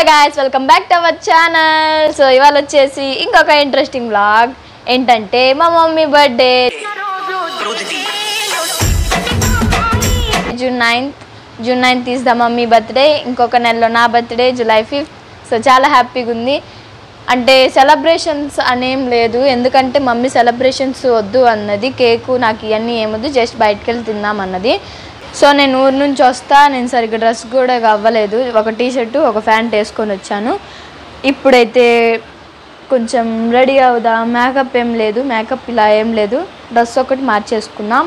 guys, welcome back to our channel. So ఇవాళ వచ్చేసి ఇంకొక ఇంట్రెస్టింగ్ వ్లాగ్ ఏంటంటే మా mummy birthday June 9th is the mummy birthday. ఇంకొక నెలలో నా బర్త్డే July 5th. సో చాలా హ్యాపీగా ఉంది. అంటే సెలబ్రేషన్స్ అనేం లేదు, ఎందుకంటే మమ్మీ సెలబ్రేషన్స్ వద్దు అన్నది. కేకు నాకు ఇవన్నీ ఏమొద్దు, జస్ట్ బయటకు వెళ్ళి తిందాం అన్నది. సో నేను ఊరు నుంచి వస్తా, నేను సరిగ్గా డ్రెస్ కూడా అవ్వలేదు, ఒక టీషర్టు ఒక ప్యాంట్ వేసుకొని వచ్చాను. ఇప్పుడైతే కొంచెం రెడీ అవుదాం. మేకప్ ఏం లేదు, మేకప్ ఇలా ఏం లేదు, డ్రెస్ ఒకటి మార్చేసుకున్నాం.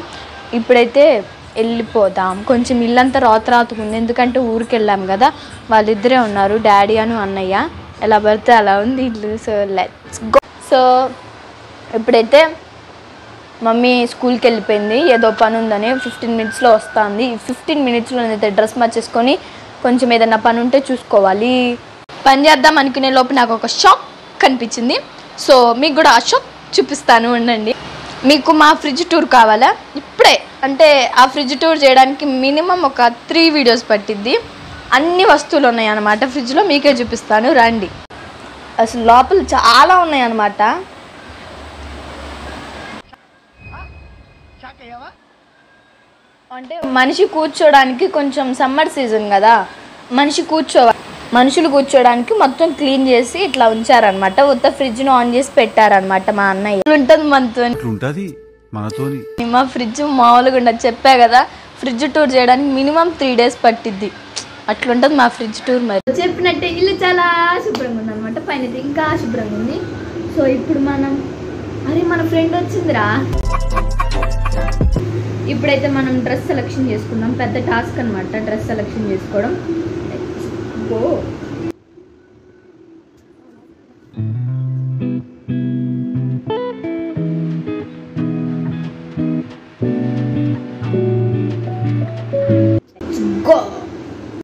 ఇప్పుడైతే వెళ్ళిపోదాం. కొంచెం ఇల్లంతా రాతరాతుగా ఉంది, ఎందుకంటే ఊరికి వెళ్ళాం కదా, వాళ్ళిద్దరే ఉన్నారు, డాడీ అను అన్నయ్య. ఎలా పడితే అలా ఉంది ఇల్లు. So let's go. సో ఇప్పుడైతే మమ్మీ స్కూల్కి వెళ్ళిపోయింది, ఏదో పని ఉందని 15 minutesలో వస్తుంది. 15 minutesలో అయితే డ్రెస్ మార్చేసుకొని కొంచెం ఏదైనా పని ఉంటే చూసుకోవాలి. పని చేద్దాం అనుకునే లోపు నాకు ఒక షాక్ కనిపించింది. సో మీకు కూడా ఆ షాక్ చూపిస్తాను, ఉండండి. మీకు మా ఫ్రిడ్జ్ టూర్ కావాలా? ఇప్పుడే అంటే ఆ ఫ్రిడ్జ్ టూర్ చేయడానికి మినిమం ఒక 3 videos పట్టిద్ది. అన్ని వస్తువులు ఉన్నాయి అన్నమాట ఫ్రిడ్జ్లో, మీకే చూపిస్తాను రండి. అసలు లోపల చాలా ఉన్నాయి అన్నమాట. అంటే మనిషి కూర్చోడానికి కొంచెం సమ్మర్ సీజన్ కదా, మనుషులు కూర్చోడానికి మొత్తం క్లీన్ చేసి ఇట్లా ఉంచారనమాట. ఉత్త ఫ్రిడ్జ్ను ఆన్ చేసి పెట్టారనమాట మా అన్నయ్య. ఉంటుంది మనతోని. మా ఫ్రిడ్జ్ మామూలుగా ఉండదు, చెప్పా కదా, ఫ్రిడ్జ్ టూర్ చేయడానికి మినిమం 3 days పట్టిద్ది. అట్లుంటుంది మా ఫ్రిడ్జ్ టూర్. మరి చెప్పినట్టే ఇల్లు చాలా శుభ్రంగా ఉంది అనమాట, పైన ఇంకా శుభ్రంగా ఉంది. సో ఇప్పుడు మన ఫ్రెండ్ వచ్చిందిరా. ఇప్పుడైతే మనం డ్రెస్ సెలెక్షన్ చేసుకుందాం. పెద్ద టాస్క్ అనమాట డ్రెస్ సెలెక్షన్ చేసుకోవడం.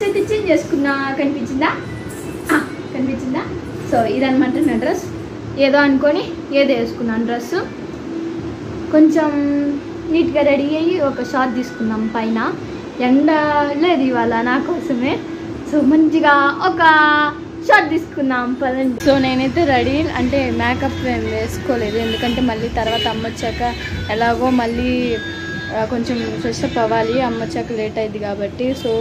అయితే చేంజ్ చేసుకున్నా, కనిపించిందా? సో ఇదనమాట నా డ్రెస్. ఏదో అనుకొని ఏదో వేసుకున్నాను డ్రెస్. కొంచెం నీట్గా రెడీ అయ్యి ఒక షార్ట్ తీసుకుందాం. పైన ఎండ లేదు ఇవాళ నా కోసమే, సో మంచిగా ఒక షార్ట్ తీసుకుందాం పదండి. సో నేనైతే రెడీ, అంటే మేకప్ ఏం వేసుకోలేదు, ఎందుకంటే మళ్ళీ తర్వాత అమ్మ వచ్చాక ఎలాగో మళ్ళీ కొంచెం ఫ్రెష్ అప్ అవ్వాలి, అమ్మ వచ్చాక లేట్ అయింది కాబట్టి. సో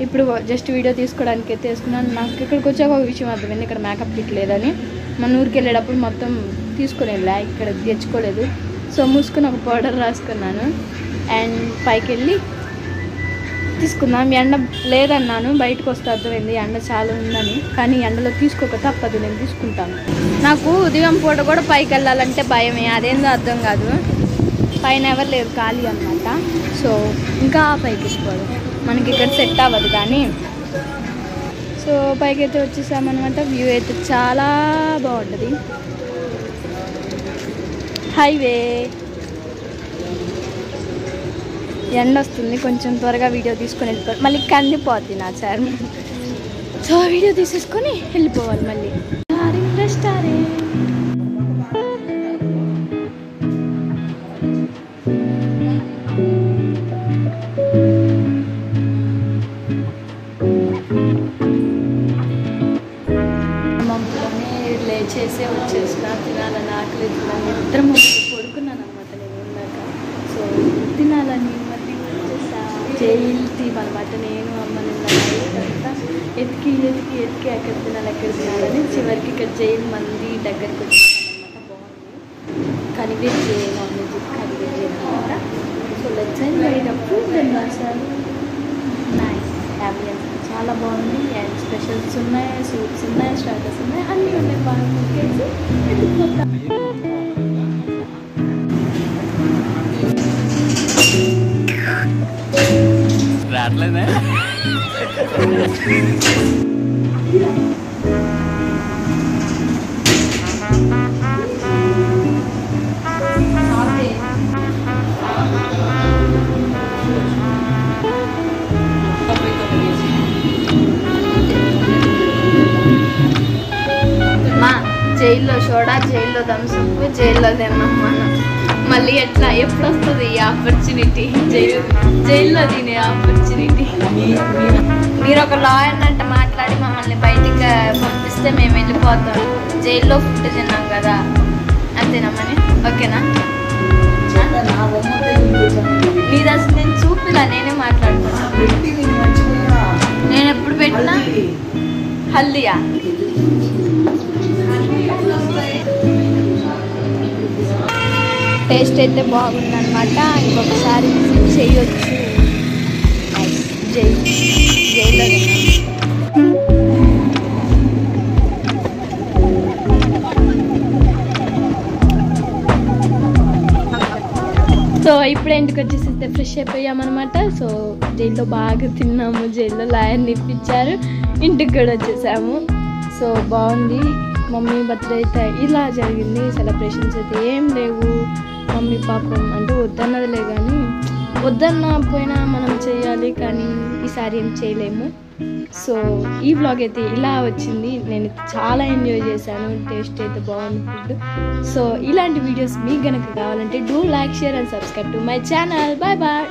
ఇప్పుడు జస్ట్ వీడియో తీసుకోవడానికి అయితే వేసుకున్నాను. నాకు ఇక్కడికి వచ్చాక ఒక విషయం అర్థమైంది, ఇక్కడ మేకప్ కిట్ లేదని. మన ఊరికి వెళ్ళేటప్పుడు మొత్తం తీసుకునేలా, ఇక్కడ తెచ్చుకోలేదు. సో మూసుకొని ఒక పౌడర్ రాసుకున్నాను అండ్ పైకి వెళ్ళి తీసుకుందాం. ఎండ లేదన్నాను, బయటకు వస్తే అర్థమైంది ఎండ చాలా ఉందని, కానీ ఎండలో తీసుకోక తప్పదు, నేను తీసుకుంటాను. నాకు ఉదయం పూట కూడా పైకి వెళ్ళాలంటే భయమే, అదేందో అర్థం కాదు. పైన ఎవరు లేరు, ఖాళీ అనమాట. సో ఇంకా పైకి తీసుకోవాలి, మనకి ఇక్కడ సెట్ అవ్వదు. కానీ సో పైకి అయితే వచ్చేసామన్నమాట. వ్యూ అయితే చాలా బాగుంటుంది, హైవే. ఎండ వస్తుంది, కొంచెం త్వరగా వీడియో తీసుకొని వెళ్ళిపోవాలి, మళ్ళీ కందిపోద్ది నా చర్మం. సో వీడియో తీసేసుకొని వెళ్ళిపోవాలి మళ్ళీ. రెస్టారెంట్ లేచేసే వచ్చేసిన, తినాలని ఆకలి, ఇద్దరం పడుకున్నాను అనమాట నేను ఉన్నాక. సో తినాలని మళ్ళీ వచ్చేసా. జైలు టీమ్ అనమాట, నేను అమ్మ నిన్న అంతా ఎతికి ఎక్కడ తినాలని చివరికి ఇక్కడ జైలు మంది దగ్గరికి వచ్చేసానమాట. బాగుంది, కానీ వెజ్ నాన్ వెజ్ కానీ వెజ్ అనమాట. So let's enjoy the food and masala. Nice ambience చాలా బాగుంది. అండ్ స్పెషల్స్ ఉన్నాయి, సూప్స్ ఉన్నాయి, స్టార్టర్స్ ఉన్నాయి, అన్నీ ఉన్నాయి. బాగా ముక్కేసి వెళ్ళిపోతాం. జైల్లో సోడా, జైల్లో థమ్సప్, జైల్లో తిన్నాం మనం. మళ్ళీ ఎట్లా ఎప్పుడు వస్తుంది ఈ ఆపర్చునిటీ? జైల్లో తినే ఆపర్చునిటీ. మీరు ఒక లాయర్ అంటే మాట్లాడి మమ్మల్ని బయటికి పంపిస్తే మేము వెళ్ళిపోతాం. జైల్లో ఫుడ్ తిన్నాం కదా, అంతేనమ్మని? ఓకేనా? నీది అసలు నేను చూపిలా, నేనే మాట్లాడుతున్నాను. నేను ఎప్పుడు పెట్టినా హల్దియా? టేస్ట్ అయితే బాగుందన్నమాట. ఇంకొకసారి విజిట్ చేయొచ్చు. జైల్లో సో ఇప్పుడు ఇంటికి వచ్చేసి ఫ్రెష్ అయిపోయామన్నమాట. సో జైల్లో బాగా తిన్నాము, జైల్లో లాయర్ని ఇప్పించారు, ఇంటికి కూడా వచ్చేసాము. సో బాగుంది. మమ్మీ బర్త్డే అయితే ఇలా జరిగింది. సెలబ్రేషన్స్ అయితే ఏం లేవు. మమ్మీ పాపం అంటే వద్దన్నదిలే, కానీ వద్దన్న పోయినా మనం చేయాలి, కానీ ఈసారి ఏం చేయలేము. సో ఈ వ్లాగ్ అయితే ఇలా వచ్చింది. నేను చాలా ఎంజాయ్ చేశాను. టేస్ట్ అయితే బాగుంది ఫుడ్. సో ఇలాంటి వీడియోస్ మీకు కనుక కావాలంటే do like, share and subscribe to my channel. Bye bye.